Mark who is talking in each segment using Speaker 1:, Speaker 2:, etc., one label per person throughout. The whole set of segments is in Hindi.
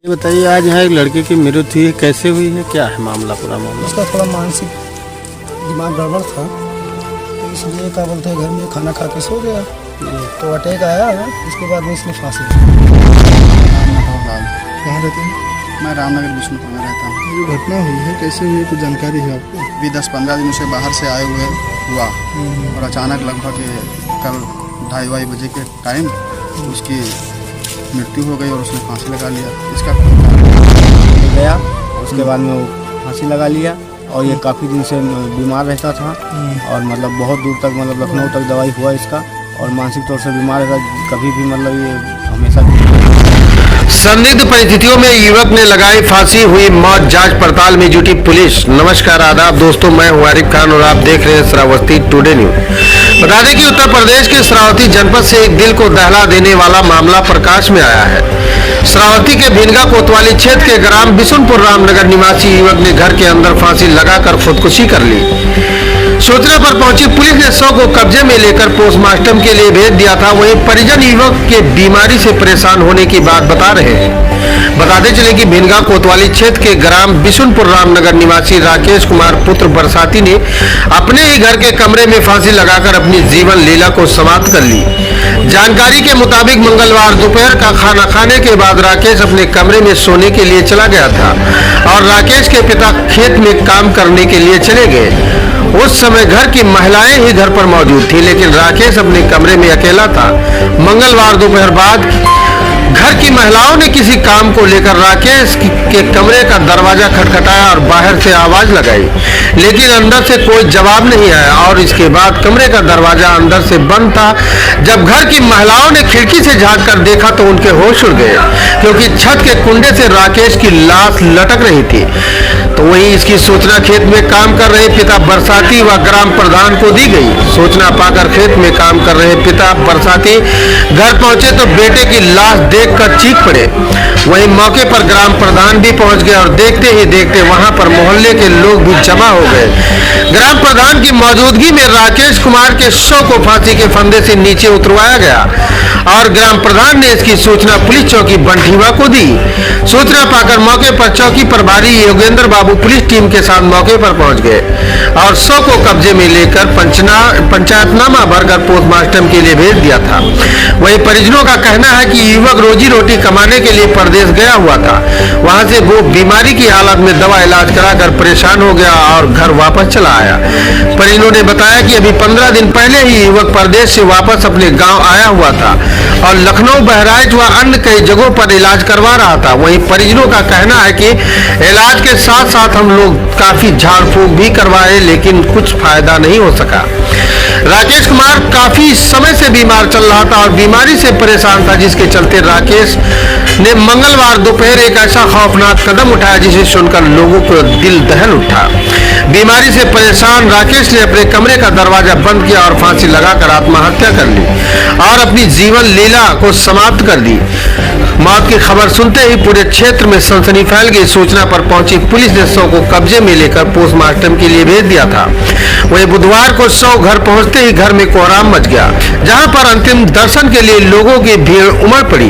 Speaker 1: ये बताइए, आज यहाँ एक लड़के की मृत्यु हुई है, कैसे हुई है, क्या है मामला, पूरा मामला?
Speaker 2: उसका थोड़ा मानसिक दिमाग गड़बड़ था, तो इसलिए क्या बोलते हैं घर में खाना खा के सो गया, तो अटैक आया। उसके बाद में इसने फांसी ली।
Speaker 3: कहाँ रहते हैं?
Speaker 4: मैं रामनगर विष्णुपुर में रहता हूँ।
Speaker 3: ये जो घटना हुई है कैसे हुई है, कुछ जानकारी है आपको?
Speaker 4: अभी 10-15 दिनों से बाहर से आए हुए हुआ और अचानक लगभग कल 2:30 बजे के टाइम उसकी मृत्यु हो गई और उसने फांसी लगा लिया। इसका
Speaker 1: गया, उसके बाद में वो फांसी लगा लिया और ये काफ़ी दिन से बीमार रहता था और मतलब बहुत दूर तक, मतलब लखनऊ तक दवाई हुआ इसका, और मानसिक तौर से बीमार रहता, कभी भी मतलब ये हमेशा। संदिग्ध परिस्थितियों में युवक ने लगाई फांसी, हुई मौत, जांच पड़ताल में जुटी पुलिस। नमस्कार, आदाब दोस्तों, मैं हूं आरिफ खान और आप देख रहे हैं श्रावस्ती टुडे न्यूज। बता दें कि उत्तर प्रदेश के श्रावस्ती जनपद से एक दिल को दहला देने वाला मामला प्रकाश में आया है। श्रावस्ती के भिनगा कोतवाली क्षेत्र के ग्राम बिशुनपुर रामनगर निवासी युवक ने घर के अंदर फांसी लगाकर खुदकुशी कर ली। सूचना पर पहुंची पुलिस ने शव को कब्जे में लेकर पोस्टमार्टम के लिए भेज दिया था। वहीं परिजन युवक के बीमारी से परेशान होने की बात बता रहे हैं। बताते चले कि भिनगा कोतवाली क्षेत्र के ग्राम बिशुनपुर रामनगर निवासी राकेश कुमार पुत्र बरसाती ने अपने ही घर के कमरे में फांसी लगाकर अपनी जीवन लीला को समाप्त कर ली। जानकारी के मुताबिक मंगलवार दोपहर का खाना खाने के बाद राकेश अपने कमरे में सोने के लिए चला गया था और राकेश के पिता खेत में काम करने के लिए चले गए। उस समय घर की महिलाएं ही घर पर मौजूद थी, लेकिन राकेश अपने कमरे में अकेला था। मंगलवार दोपहर बाद घर की महिलाओं ने किसी काम को लेकर राकेश के कमरे का दरवाजा खटखटाया और बाहर से आवाज लगाई, लेकिन अंदर से कोई जवाब नहीं आया और इसके बाद कमरे का दरवाजा अंदर से बंद था। जब घर की महिलाओं ने खिड़की से झांक कर देखा तो उनके होश उड़ गए, क्योंकि छत के कुंडे से राकेश की लाश लटक रही थी। तो वहीं इसकी सूचना खेत में काम कर रहे पिता बरसाती व ग्राम प्रधान को दी गई। सूचना पाकर खेत में काम कर रहे पिता बरसाती घर पहुंचे तो बेटे की लाश देखकर चीख पड़े। वहीं मौके पर ग्राम प्रधान भी पहुंच गए और देखते ही देखते वहां पर मोहल्ले के लोग भी जमा हो गए। ग्राम प्रधान की मौजूदगी में राकेश कुमार के शव को फांसी के फंदे से नीचे उतरवाया गया और ग्राम प्रधान ने इसकी सूचना पुलिस चौकी बंठीवा को दी। सूचना पाकर मौके पर चौकी प्रभारी योगेंद्र बाबू पुलिस टीम के साथ मौके पर पहुंच गए और शव को कब्जे में लेकर पंचायतनामा भरकर पोस्टमार्टम के लिए भेज दिया था। वहीं परिजनों का कहना है कि युवक रोजी रोटी कमाने के लिए प्रदेश गया हुआ था, वहां से वो बीमारी की हालत में दवा इलाज कराकर परेशान हो गया और घर वापस चला आया। परिजनों ने बताया कि अभी 15 दिन पहले ही युवक प्रदेश से वापस अपने गाँव आया हुआ था और लखनऊ, बहराइच व अन्य कई जगहों पर इलाज करवा रहा था। वहीं परिजनों का कहना है कि इलाज के साथ साथ हम लोग काफी झाड़ फूंक भी करवाए, लेकिन कुछ फायदा नहीं हो सका। राकेश कुमार काफी समय से बीमार चल रहा था और बीमारी से परेशान था, जिसके चलते राकेश ने मंगलवार दोपहर एक ऐसा खौफनाक कदम उठाया जिसे सुनकर लोगों को दिल दहल उठा। बीमारी से परेशान राकेश ने अपने कमरे का दरवाजा बंद किया और फांसी लगाकर आत्महत्या कर ली और अपनी जीवन लीला को समाप्त कर दी। मौत की खबर सुनते ही पूरे क्षेत्र में सनसनी फैल गई। सूचना पर पहुंची पुलिस ने शव को कब्जे में लेकर पोस्टमार्टम के लिए भेज दिया था। वहीं बुधवार को शव घर पहुंचते ही घर में कोहराम मच गया, जहां पर अंतिम दर्शन के लिए लोगों की भीड़ उमड़ पड़ी।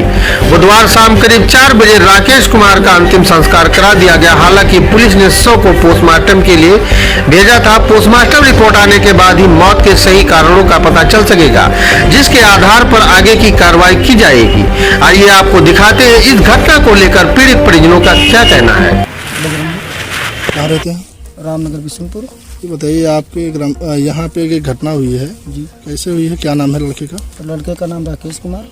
Speaker 1: बुधवार शाम करीब 4 बजे राकेश कुमार का अंतिम संस्कार करा दिया गया। हालांकि पुलिस ने शव को पोस्टमार्टम के लिए भेजा था। पोस्टमार्टम रिपोर्ट आने के बाद ही मौत के सही कारणों का पता चल सकेगा, जिसके आधार पर आगे की कार्रवाई की जाएगी। आइए आपको दिखाते हैं इस घटना को लेकर पीड़ित परिजनों का क्या कहना है।
Speaker 3: कहाँ रहते हैं?
Speaker 2: रामनगर बिशुनपुर।
Speaker 3: ये बताइए, आपके ग्राम यहाँ पे एक घटना हुई है
Speaker 2: जी।
Speaker 3: कैसे हुई है, क्या नाम है लड़के का?
Speaker 2: लड़के का नाम राकेश कुमार,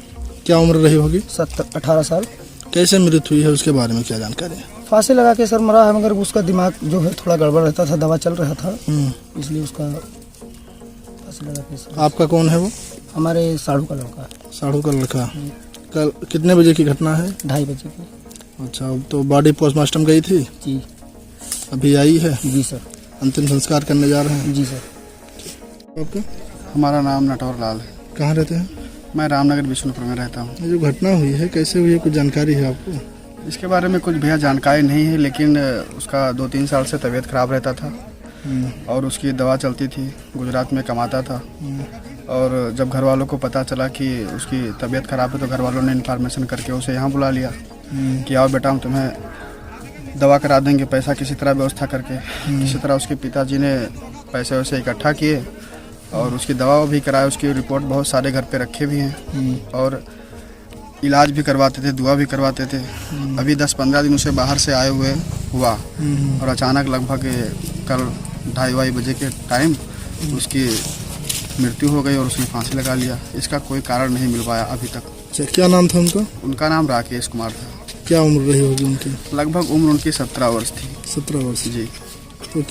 Speaker 3: क्या उम्र रही होगी?
Speaker 2: 18 साल।
Speaker 3: कैसे मृत्यु हुई है, उसके बारे में क्या जानकारी है?
Speaker 2: फांसी लगा के सर मरा है, मगर उसका दिमाग जो है थोड़ा गड़बड़ रहता था, दवा चल रहा था, इसलिए उसका फांसी लगा के सर।
Speaker 3: आपका कौन है वो?
Speaker 2: हमारे साढ़ू का लड़का।
Speaker 3: साढ़ू का लड़का। कल कितने बजे की घटना है?
Speaker 2: 2:30 बजे की।
Speaker 3: अच्छा, तो बॉडी पोस्टमार्टम गई थी,
Speaker 2: जी।
Speaker 3: अभी आई है?
Speaker 2: जी सर।
Speaker 3: अंतिम संस्कार करने जा रहे हैं?
Speaker 2: जी सर।
Speaker 3: आपका?
Speaker 4: हमारा नाम नटवर लाल है।
Speaker 3: कहाँ रहते हैं?
Speaker 4: मैं रामनगर विष्णुपुर में रहता हूँ।
Speaker 3: ये जो घटना हुई है कैसे हुई है, कुछ जानकारी है आपको?
Speaker 4: इसके बारे में कुछ भैया जानकारी नहीं है, लेकिन उसका 2-3 साल से तबीयत खराब रहता था और उसकी दवा चलती थी, गुजरात में कमाता था। और जब घर वालों को पता चला कि उसकी तबीयत खराब है तो घर वालों ने इन्फॉर्मेशन करके उसे यहाँ बुला लिया। कि आओ बेटा हम तुम्हें दवा करा देंगे, पैसा किसी तरह व्यवस्था करके। किसी तरह उसके पिताजी ने पैसे वैसे इकट्ठा किए और उसकी दवा भी कराए। उसकी रिपोर्ट बहुत सारे घर पे रखे भी हैं और इलाज भी करवाते थे, दुआ भी करवाते थे। अभी 10-15 दिन उसे बाहर से आए हुए हुआ और अचानक लगभग कल 2:30 बजे के टाइम उसकी मृत्यु हो गई और उसने फांसी लगा लिया। इसका कोई कारण नहीं मिल पाया अभी तक।
Speaker 3: अच्छा, क्या नाम था उनका?
Speaker 4: उनका नाम राकेश कुमार था।
Speaker 3: क्या उम्र रही होगी उनकी?
Speaker 4: लगभग उम्र उनकी 17 वर्ष थी।
Speaker 3: 17 वर्ष।
Speaker 4: जी।
Speaker 3: तो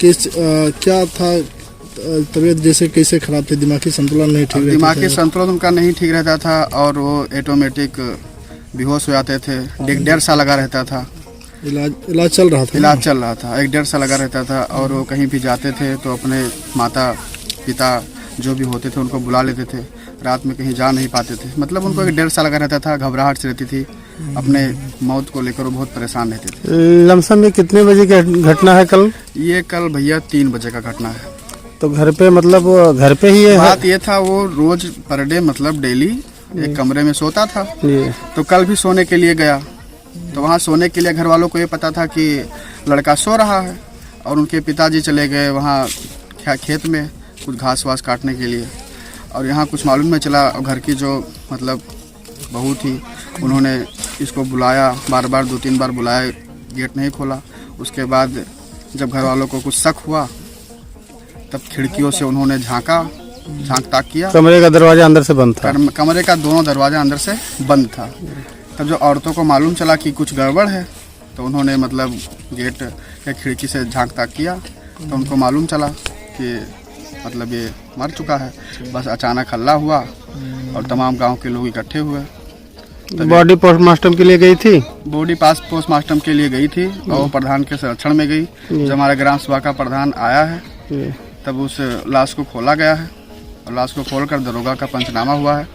Speaker 3: क्या था तबीयत जैसे कैसे खराब थी? दिमागी संतुलन नहीं ठीक रहता?
Speaker 4: दिमागी संतुलन उनका नहीं ठीक रहता था और वो ऑटोमेटिक बेहोश हो जाते थे। 1.5 साल लगा रहता था।
Speaker 3: इलाज चल रहा था?
Speaker 4: इलाज चल रहा था, 1.5 साल लगा रहता था। और वो कहीं भी जाते थे तो अपने माता पिता जो भी होते थे उनको बुला लेते थे। रात में कहीं जा नहीं पाते थे। मतलब उनको 1.5 साल लगा रहता था, घबराहट से रहती थी। अपने मौत को लेकर वो बहुत परेशान रहते थे।
Speaker 5: लमसम में कितने बजे की घटना है कल?
Speaker 4: ये कल भैया 3 बजे का घटना है।
Speaker 5: तो घर पे मतलब घर पे ही है?
Speaker 4: बात ये था वो रोज पर डे मतलब डेली एक कमरे में सोता था। तो कल भी सोने के लिए गया तो वहाँ सोने के लिए घर वालों को ये पता था कि लड़का सो रहा है और उनके पिताजी चले गए वहाँ खेत में कुछ घास वास काटने के लिए। और यहाँ कुछ मालूम नहीं चला। घर की जो मतलब बहू थी उन्होंने इसको बुलाया, बार बार 2-3 बार बुलाया, गेट नहीं खोला। उसके बाद जब घर वालों को कुछ शक हुआ तब खिड़कियों से उन्होंने झांक ताक किया।
Speaker 5: कमरे का दरवाजा अंदर से बंद था?
Speaker 4: कमरे का दोनों दरवाजा अंदर से बंद था। तब जो औरतों को मालूम चला कि कुछ गड़बड़ है तो उन्होंने मतलब गेट या खिड़की से झांक ताक किया तो उनको मालूम चला कि मतलब ये मर चुका है। बस अचानक हल्ला हुआ और तमाम गांव के लोग इकट्ठे हुए।
Speaker 5: बॉडी पोस्टमार्टम के लिए गई थी?
Speaker 4: बॉडी पोस्टमार्टम के लिए गई थी और वो प्रधान के संरक्षण में गई। जब हमारे ग्राम सभा का प्रधान आया है तब उस लाश को खोला गया है और लाश को खोलकर दरोगा का पंचनामा हुआ है।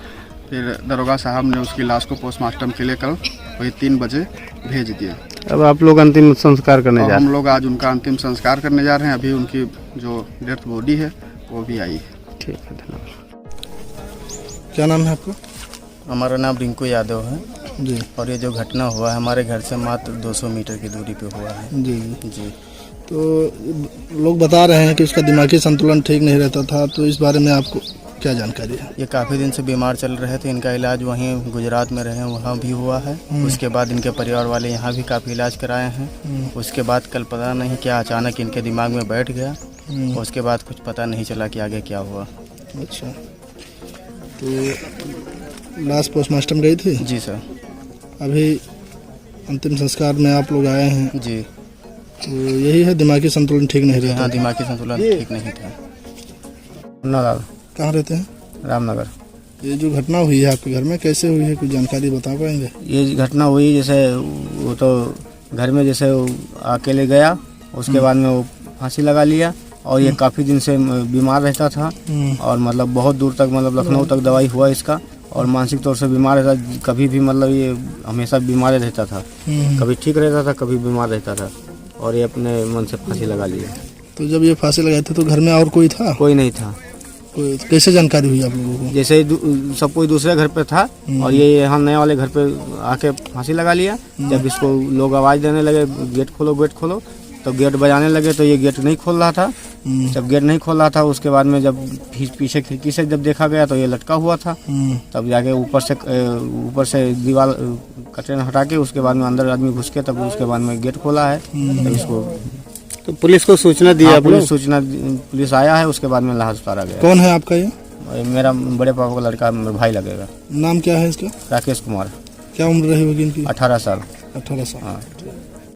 Speaker 4: फिर दरोगा साहब ने उसकी लाश को पोस्टमार्टम के लिए कल वही 3 बजे भेज दिया।
Speaker 5: अब आप लोग अंतिम संस्कार करने जा रहे हैं?
Speaker 4: हम लोग आज उनका अंतिम संस्कार करने जा रहे हैं। अभी उनकी जो डेथ बॉडी है वो भी आई है।
Speaker 5: ठीक है, धन्यवाद।
Speaker 3: क्या नाम है आपका?
Speaker 1: हमारा नाम रिंकू यादव है
Speaker 3: जी।
Speaker 1: और ये जो घटना हुआ है हमारे घर से मात्र 200 मीटर की दूरी पे हुआ है।
Speaker 3: जी
Speaker 1: जी।
Speaker 3: तो लोग बता रहे हैं कि उसका दिमागी संतुलन ठीक नहीं रहता था, तो इस बारे में आपको क्या जानकारी है?
Speaker 1: ये काफ़ी दिन से बीमार चल रहे थे। इनका इलाज वहीं गुजरात में रहे वहाँ भी हुआ है। उसके बाद इनके परिवार वाले यहाँ भी काफ़ी इलाज कराए हैं। उसके बाद कल पता नहीं क्या अचानक इनके दिमाग में बैठ गया। उसके बाद कुछ पता नहीं चला कि आगे क्या हुआ।
Speaker 3: अच्छा, तो लास्ट पोस्टमार्टम गई थी?
Speaker 1: जी सर।
Speaker 3: अभी अंतिम संस्कार में आप लोग आए हैं?
Speaker 1: जी।
Speaker 3: तो यही है, दिमागी संतुलन ठीक नहीं रहता?
Speaker 1: हाँ, दिमागी संतुलन ठीक नहीं था।
Speaker 5: नगर।
Speaker 3: कहाँ रहते हैं?
Speaker 5: रामनगर।
Speaker 3: ये जो घटना हुई है आपके घर में कैसे हुई है, कुछ जानकारी बता पाएंगे?
Speaker 1: ये घटना हुई जैसे वो तो घर में जैसे अकेले गया, उसके बाद में वो फांसी लगा लिया और ये काफ़ी दिन से बीमार रहता था और मतलब बहुत दूर तक मतलब लखनऊ तक दवाई हुआ इसका और मानसिक तौर से बीमार रहता। कभी भी मतलब ये हमेशा बीमार रहता था, कभी ठीक रहता था, कभी बीमार रहता था और ये अपने मन से फांसी लगा लिया।
Speaker 3: तो जब ये फांसी लगाए थे तो घर में और कोई था?
Speaker 1: कोई नहीं था।
Speaker 3: कैसे जानकारी हुई आप लोगों को?
Speaker 1: जैसे सब कोई दूसरे घर पे था और ये यहाँ नए वाले घर पे आके फांसी लगा लिया। जब इसको लोग आवाज़ देने लगे गेट खोलो गेट खोलो, तो गेट बजाने लगे तो ये गेट नहीं खोल रहा था। जब गेट नहीं खोल रहा था उसके बाद में जब पीछे खिड़की से जब देखा गया तो ये लटका हुआ था। तब जाके ऊपर से दीवार कर्टेन हटा के उसके बाद में अंदर आदमी घुस के तब उसके बाद में गेट खोला है। तब इसको
Speaker 5: तो पुलिस को सूचना दिया?
Speaker 1: पुलिस आया है, उसके बाद में लाश उतारा गया।
Speaker 3: कौन है आपका ये?
Speaker 1: मेरा बड़े पापा का लड़का, मेरा भाई लगेगा।
Speaker 3: नाम क्या है इसका?
Speaker 1: राकेश कुमार।
Speaker 3: क्या उम्र रही होगी इनकी?
Speaker 1: 18 साल।
Speaker 3: 18 साल।
Speaker 1: हाँ।